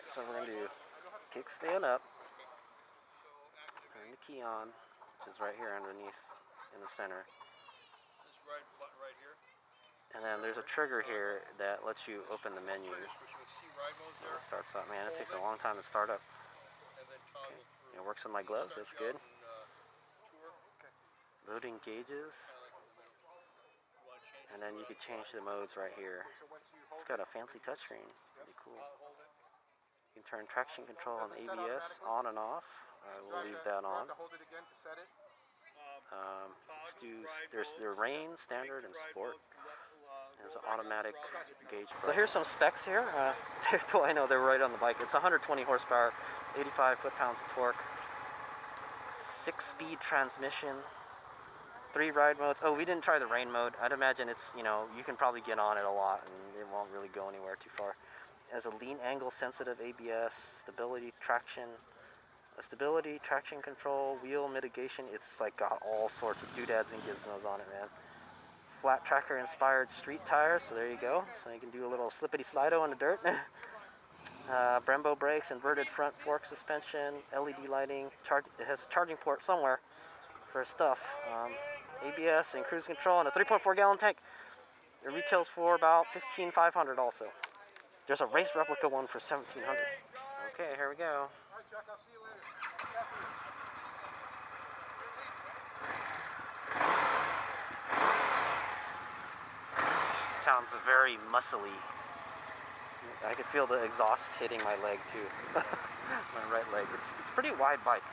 So we're going to do kickstand up, turn the key on, which is right here underneath in the center. This right button right here. And then there's a trigger here that lets you open the menu. It starts up, man, it takes a long time to start up. Okay. It works on my gloves, that's good. Loading gauges. And then you could change the modes right here. It's got a fancy touchscreen, pretty cool. You can turn traction control on ABS on and off. I will leave that on. Let's do, there's the rain, standard, and sport. There's an automatic gauge. So here's some specs here. I know they're right on the bike. It's 120 horsepower, 85 foot-pounds of torque, 6-speed transmission, 3 ride modes. Oh, we didn't try the rain mode. I'd imagine it's, you know, you can probably get on it a lot and it won't really go anywhere too far. It has a lean angle sensitive ABS, stability, traction, control, wheel mitigation. It's like got all sorts of doodads and gizmos on it, man. Flat tracker inspired street tires, so there you go. So you can do a little slippity slido in the dirt. Brembo brakes, inverted front fork suspension, LED lighting. It has a charging port somewhere for stuff. ABS and cruise control and a 3.4 gallon tank. It retails for about $15,500 also. There's a race replica one for $1,700. Okay, here we go. All right, Chuck, I'll see you later. Sounds very muscly. I can feel the exhaust hitting my leg too. My right leg. It's a pretty wide bike.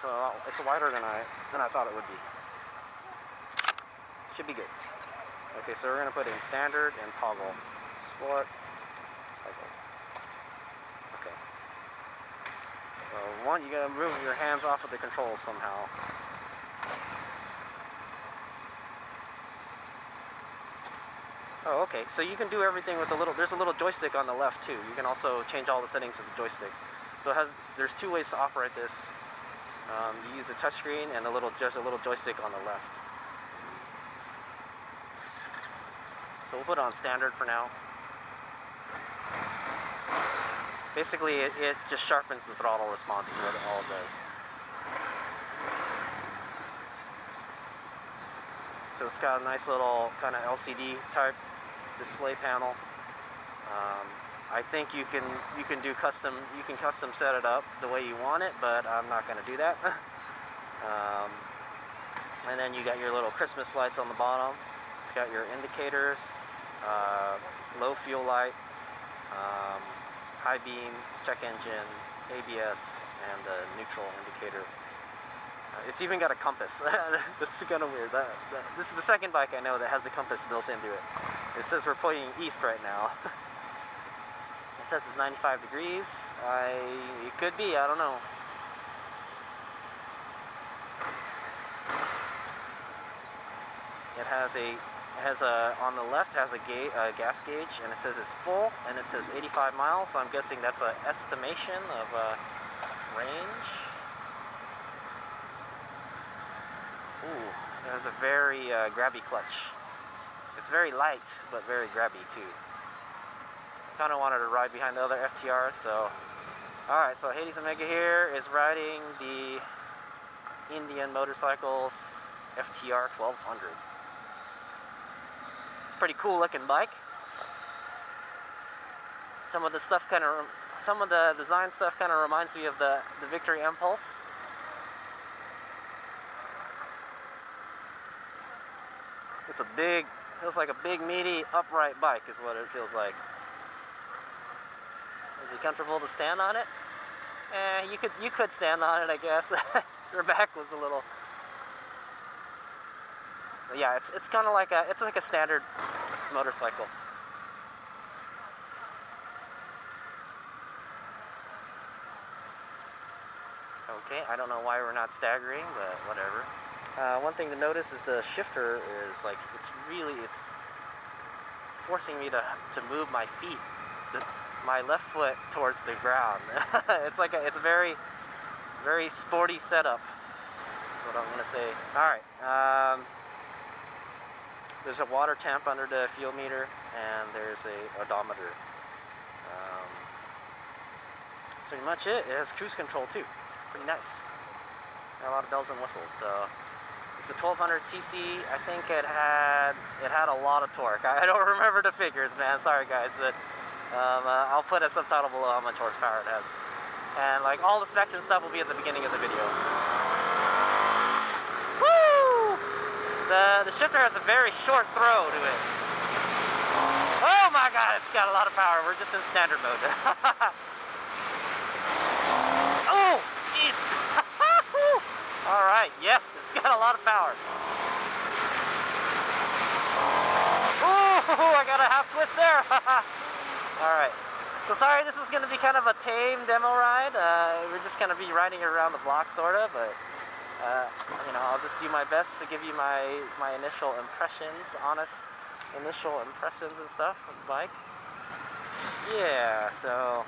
So it's wider than I thought it would be. Should be good. Okay, so we're gonna put in standard and toggle. Sport. Toggle. Okay. So one, you gotta move your hands off of the controls somehow. Oh, okay. So you can do everything with there's a little joystick on the left too. You can also change all the settings with the joystick. So there's 2 ways to operate this. You use a touchscreen and just a little joystick on the left. So we'll put it on standard for now. Basically, it just sharpens the throttle response is what it all does. So it's got a nice little kind of LCD type display panel. I think you can do custom set it up the way you want it, but I'm not going to do that. And then you got your little Christmas lights on the bottom. It's got your indicators, low fuel light, high beam, check engine, ABS, and a neutral indicator. It's even got a compass. That's kind of weird. This is the second bike I know that has a compass built into it. It says we're pointing east right now. It says it's 95 degrees. It could be, I don't know. On the left has a gas gauge, and it says it's full, and it says 85 miles, so I'm guessing that's an estimation of range. Ooh, it has a very grabby clutch. It's very light, but very grabby too. Kind of wanted to ride behind the other FTR, so... Alright, so HadesOmega here is riding the Indian Motorcycles FTR 1200. It's a pretty cool looking bike. Some of the design stuff kind of reminds me of the Victory Impulse. Feels like a big, meaty, upright bike is what it feels like. Is it comfortable to stand on it? You could stand on it, I guess. Your back was a little... But yeah, it's kind of like a standard motorcycle. Okay, I don't know why we're not staggering, but whatever. One thing to notice is the shifter is like, it's forcing me to move my feet, my left foot towards the ground. It's a very, very sporty setup, is what I'm going to say. Alright, there's a water temp under the fuel meter, and there's a odometer. That's pretty much it. It has cruise control too. Pretty nice. Got a lot of bells and whistles. So it's a 1200cc. I think it had a lot of torque. I don't remember the figures, man. Sorry guys, but I'll put a subtitle below how much horsepower it has. And like all the specs and stuff will be at the beginning of the video. Woo! The shifter has a very short throw to it. Oh my god, it's got a lot of power. We're just in standard mode. Oh, jeez. Alright, yes, it's got a lot of power. Ooh, I got a half twist there. Alright, so sorry this is going to be kind of a tame demo ride. We're just going to be riding around the block, sort of, but you know, I'll just do my best to give you my initial impressions, honest initial impressions and stuff of the bike. Yeah, so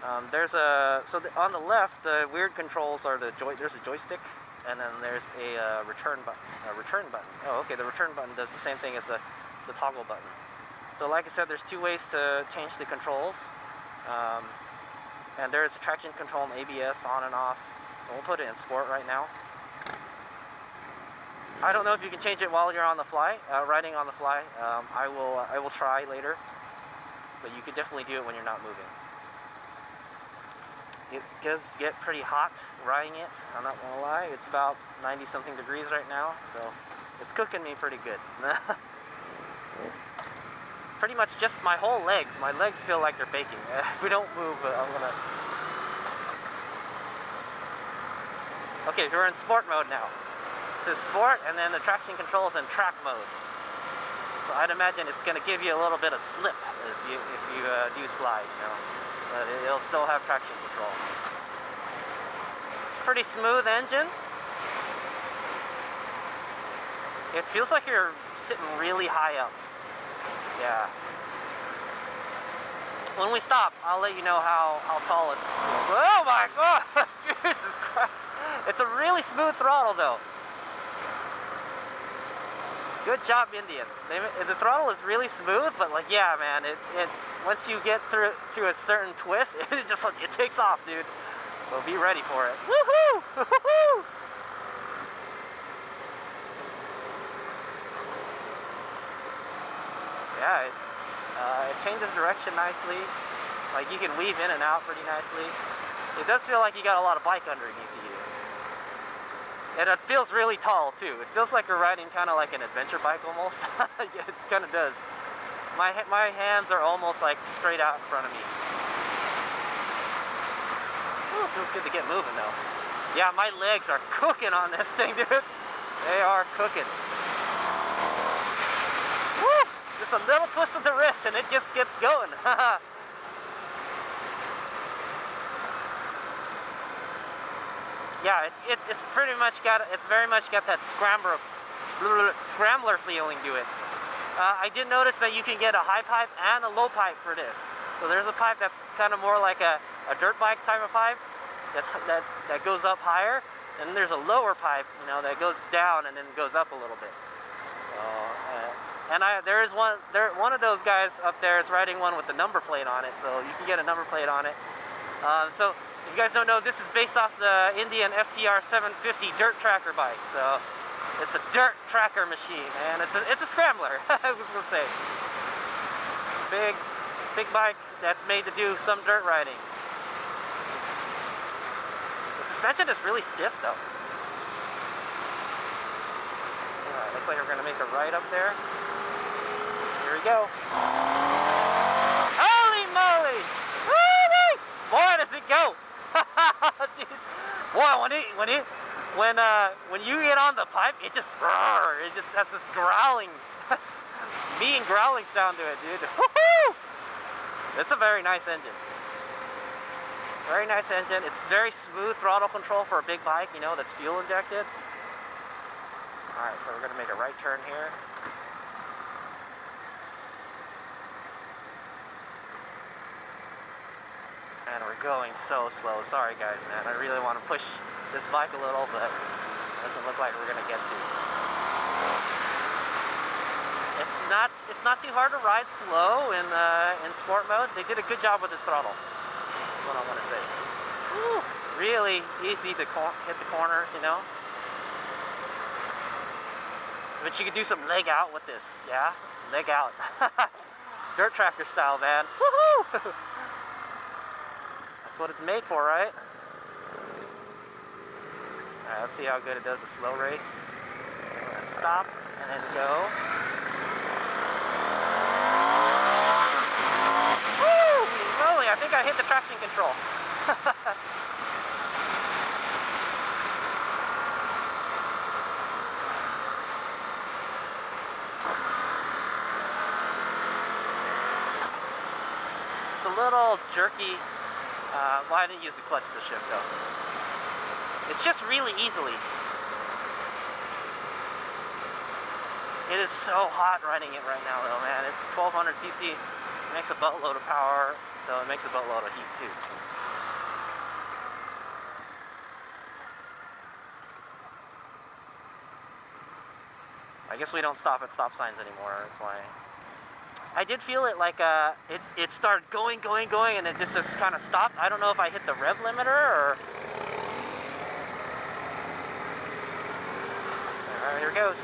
on the left, the weird controls are there's a joystick, and then there's a return button. Oh, okay, the return button does the same thing as the toggle button. So like I said, there's two ways to change the controls, and there's traction control and ABS on and off. We'll put it in sport right now. I don't know if you can change it while you're on the fly, riding on the fly. I will try later, but you could definitely do it when you're not moving. It does get pretty hot riding it, I'm not gonna lie. It's about 90 something degrees right now, so it's cooking me pretty good. Pretty much just my whole legs. My legs feel like they're baking. If we don't move, I'm gonna... Okay, we're in sport mode now. This is sport, and then the traction control is in track mode. So I'd imagine it's gonna give you a little bit of slip if you do slide, you know. But it'll still have traction control. It's a pretty smooth engine. It feels like you're sitting really high up. Yeah. When we stop, I'll let you know how tall it feels. Oh my god! Jesus Christ! It's a really smooth throttle though. Good job, Indian. The throttle is really smooth, but like, yeah, man, it once you get through to a certain twist, it takes off, dude. So be ready for it. Woohoo! Woohoo! Yeah, it changes direction nicely. Like you can weave in and out pretty nicely. It does feel like you got a lot of bike underneath you. And it feels really tall too. It feels like you're riding kind of like an adventure bike almost. Yeah, it kind of does. My hands are almost like straight out in front of me. Ooh, feels good to get moving though. Yeah, my legs are cooking on this thing, dude. They are cooking. Woo! Just a little twist of the wrist and it just gets going. Yeah, it's pretty much it's very much got that scrambler feeling to it. I did notice that you can get a high pipe and a low pipe for this. So there's a pipe that's kind of more like a dirt bike type of pipe that goes up higher, and then there's a lower pipe, you know, that goes down and then goes up a little bit. So, there is one of those guys up there is riding one with the number plate on it, so you can get a number plate on it. So if you guys don't know, this is based off the Indian FTR 750 dirt tracker bike. So it's a dirt tracker machine, and it's a scrambler. I was gonna say it's a big bike that's made to do some dirt riding. The suspension is really stiff though. Alright, looks like we're gonna make a right up there. Here we go. Holy moly! Woo-wee! Boy, does it go! Jeez. Boy, when you get on the pipe, it just has this growling, mean growling sound to it, dude. Woohoo! It's a very nice engine. Very nice engine. It's very smooth throttle control for a big bike, you know, that's fuel injected. All right, so we're gonna make a right turn here. And we're going so slow. Sorry guys, man. I really want to push this bike a little, but it doesn't look like we're gonna get to. It's not too hard to ride slow in sport mode. They did a good job with this throttle. That's what I want to say. Woo, really easy to hit the corners, you know. But you could do some leg out with this, yeah? Leg out. Dirt tractor style, man. Woohoo! That's what it's made for, right? Alright, let's see how good it does a slow race. I'm gonna stop and then go. Woo! Holy, I think I hit the traction control. It's a little jerky. Well, I didn't use the clutch to shift though. It's just really easily. It is so hot riding it right now though, man. It's 1200 cc. It makes a buttload of power, so it makes a buttload of heat too. I guess we don't stop at stop signs anymore, that's why. I did feel it like it started going, and it just kind of stopped. I don't know if I hit the rev limiter or... Alright, here it goes.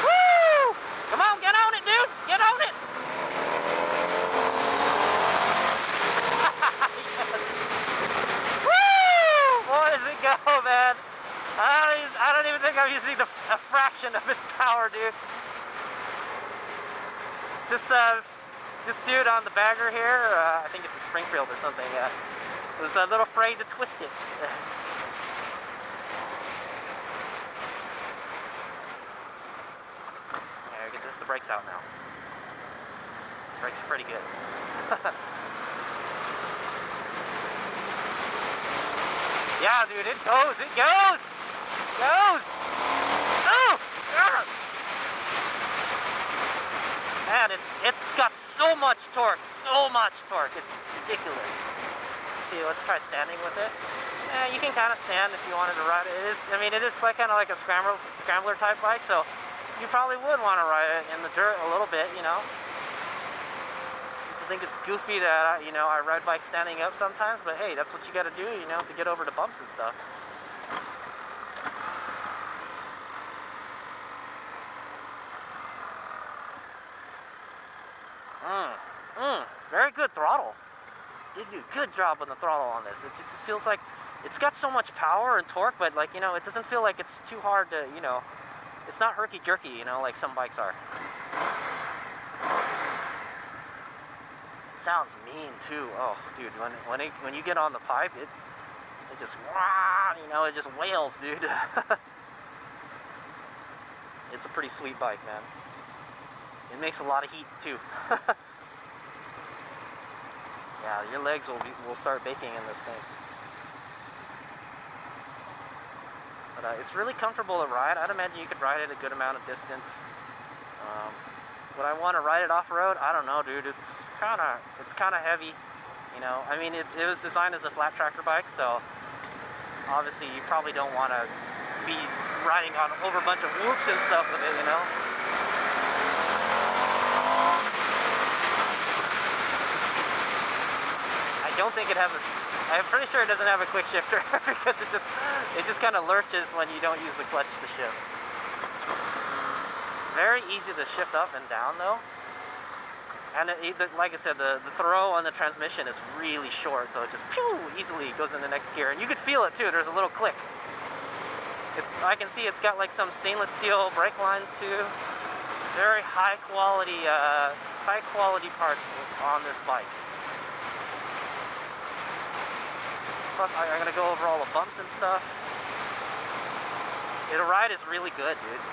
Woo! Come on, get on it, dude! Get on it! Yes. Woo! Boy, does it go, man! I don't even think I'm using a fraction of its power, dude. This dude on the bagger here, I think it's a Springfield or something, was a little afraid to twist it. Here, get the brakes out now. Brakes are pretty good. Yeah, dude, it goes! Goes! Oh! Man, it's got so much torque, it's ridiculous. See, let's try standing with it. Yeah, you can kind of stand if you wanted to ride it. It is like kind of like a scrambler type bike, so you probably would want to ride it in the dirt a little bit, you know. I think it's goofy that I ride bikes standing up sometimes, but hey, that's what you got to do, you know, to get over the bumps and stuff. Very good throttle. Did do a good job on the throttle on this. It just feels like it's got so much power and torque, but like, it doesn't feel like it's too hard to, it's not herky-jerky, like some bikes are. It sounds mean too. Oh, dude, when you get on the pipe, it just, it just wails, dude. It's a pretty sweet bike, man. It makes a lot of heat too. Yeah, your legs will start baking in this thing. But it's really comfortable to ride. I'd imagine you could ride it a good amount of distance. Would I want to ride it off-road? I don't know, dude. It's kind of heavy. It was designed as a flat tracker bike, so obviously you probably don't want to be riding on over a bunch of whoops and stuff with it, I don't think it has I'm pretty sure it doesn't have a quick shifter because it just kind of lurches when you don't use the clutch to shift. Very easy to shift up and down though. And like I said, the throw on the transmission is really short, so it just easily goes in the next gear. And you could feel it too, there's a little click. I can see it's got like some stainless steel brake lines too. Very high quality parts on this bike. Plus, I'm gonna go over all the bumps and stuff. The ride is really good, dude.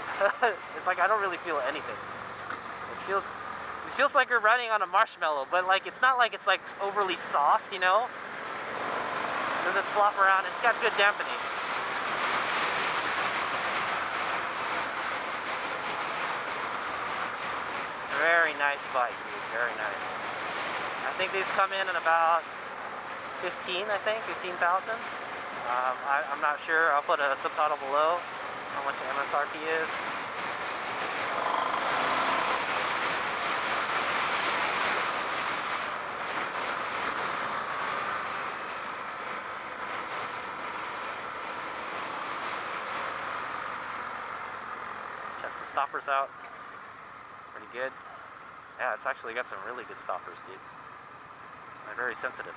It's like I don't really feel anything. It feels like you're riding on a marshmallow, but like it's not like it's like overly soft, It doesn't flop around. It's got good dampening. Very nice bike, dude. Very nice. I think these come in about 15,000. I'm not sure. I'll put a subtitle below how much the MSRP is. stoppers out. Pretty good. Yeah, it's actually got some really good stoppers, dude. They're very sensitive.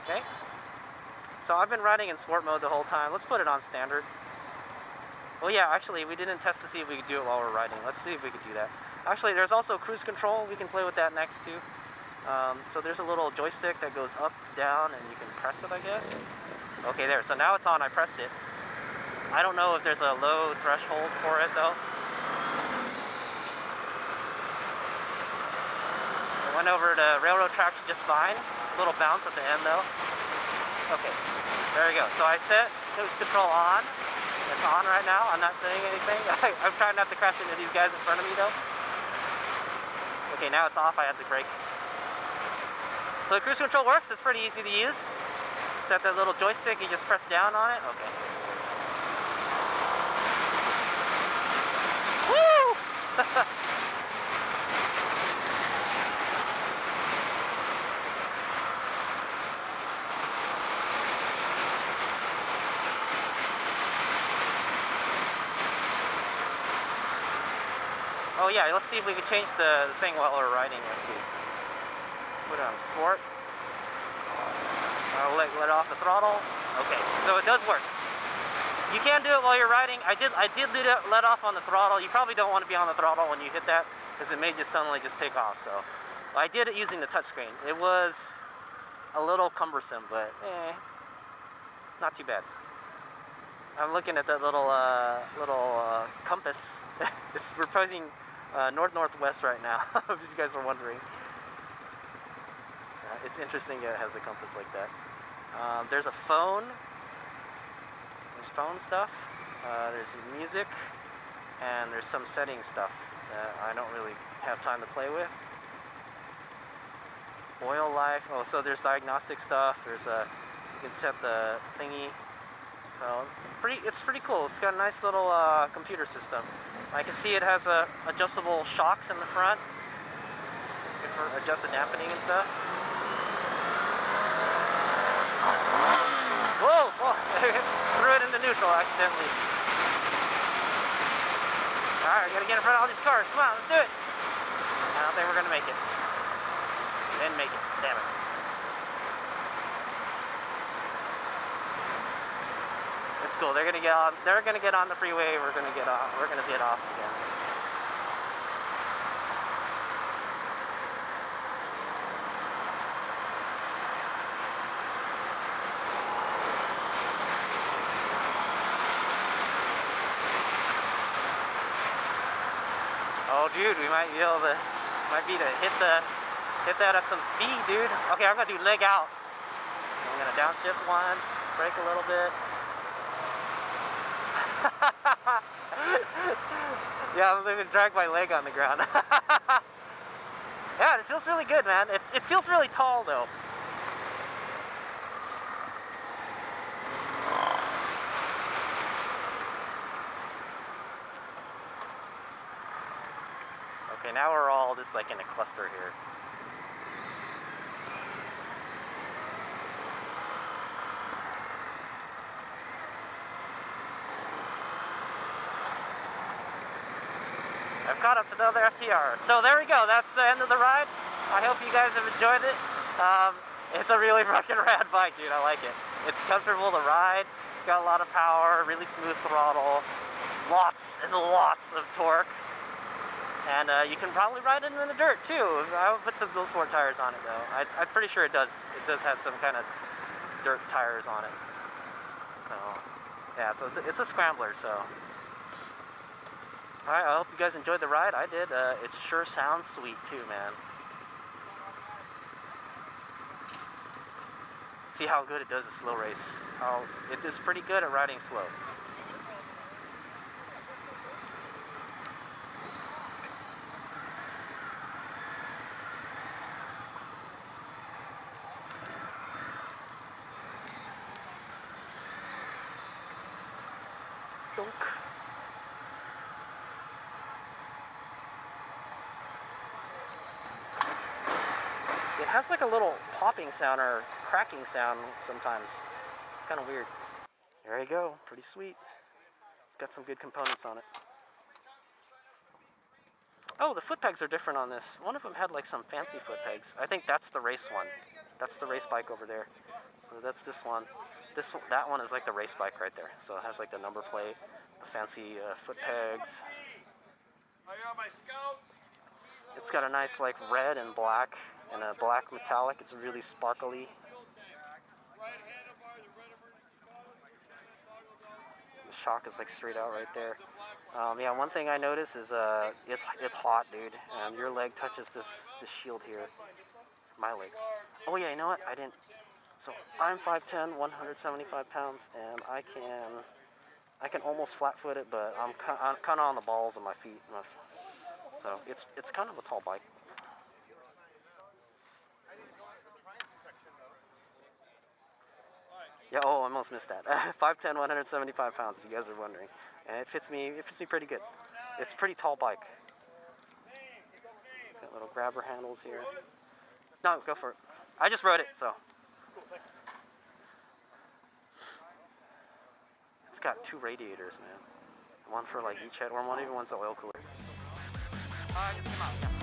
Okay. So I've been riding in sport mode the whole time. Let's put it on standard. Well, yeah, actually, we didn't test to see if we could do it while we're riding. Let's see if we could do that. Actually, there's also cruise control. We can play with that next, too. So there's a little joystick that goes up, down, and you can press it, I guess. Okay, there. So now it's on. I pressed it. I don't know if there's a low threshold for it, though. It went over the railroad tracks just fine. A little bounce at the end, though. Okay, there we go. So I set cruise control on. It's on right now. I'm not doing anything. I'm trying not to crash into these guys in front of me, though. Okay, now it's off. I have to brake. So the cruise control works. It's pretty easy to use. Set that little joystick. You just press down on it. Okay. Woo! Oh yeah, let's see if we can change the thing while we're riding. Let's see. Put it on sport. I'll let off the throttle. Okay, so it does work. You can do it while you're riding. I did let off on the throttle. You probably don't want to be on the throttle when you hit that, because it may just suddenly just take off. So I did it using the touchscreen. It was a little cumbersome, but not too bad. I'm looking at that little compass. We're pointing north-northwest right now, if you guys are wondering. It's interesting that it has a compass like that. There's a phone. There's phone stuff. There's music. And there's some setting stuff that I don't really have time to play with. Oil life. Oh, so there's diagnostic stuff. There's you can set the thingy. So it's pretty cool. It's got a nice little computer system. I can see it has adjustable shocks in the front. Good for adjusted dampening and stuff. Whoa! Oh, threw it into neutral accidentally. Alright, I gotta get in front of all these cars. Come on, let's do it. I don't think we're gonna make it. Didn't make it. Damn it. It's cool. They're gonna get on. They're gonna get on the freeway. We're gonna get off. We're gonna get off again. Oh, dude, we might be able to. Hit that at some speed, dude. Okay, I'm gonna do leg out. I'm gonna downshift one, brake a little bit. Yeah, I'm gonna drag my leg on the ground. Yeah, it feels really good, man. It feels really tall, though. Okay, now we're all just like in a cluster here. I've caught up to the other FTR. So there we go. That's the end of the ride. I hope you guys have enjoyed it. It's a really fucking rad bike, dude. I like it. It's comfortable to ride. It's got a lot of power, really smooth throttle, lots and lots of torque. And you can probably ride it in the dirt too. I would put some dual sport tires on it though. I'm pretty sure it does. It does have some kind of dirt tires on it. So yeah, so it's a scrambler. So. Alright, I hope you guys enjoyed the ride. I did. It sure sounds sweet too, man. See how good it does a slow race. It is pretty good at riding slow. Dunk. It has like a little popping sound or cracking sound sometimes. kind of weird. There you go, pretty sweet. It's got some good components on it. Oh, the foot pegs are different on this. One of them had like some fancy foot pegs. I think that's the race one. That's the race bike over there. So that's this one. That one is like the race bike right there. So it has like the number plate, the fancy foot pegs. It's got a nice like red and black and a black metallic. It's really sparkly. The shock is like straight out right there. Yeah, one thing I noticed is it's hot, dude. Your leg touches this shield here. My leg. Oh yeah, you know what? I didn't. So I'm 5'10", 175 pounds, and I can almost flat-foot it, but I'm kind of on the balls of my feet. So it's kind of a tall bike. Yeah, oh, I almost missed that. 5'10", 175 pounds, if you guys are wondering. And it fits me pretty good. It's a pretty tall bike. It's got little grabber handles here. No, go for it. I just rode it, so. It's got 2 radiators, man. One for like each head, or one even one's an oil cooler. Just come out, yeah.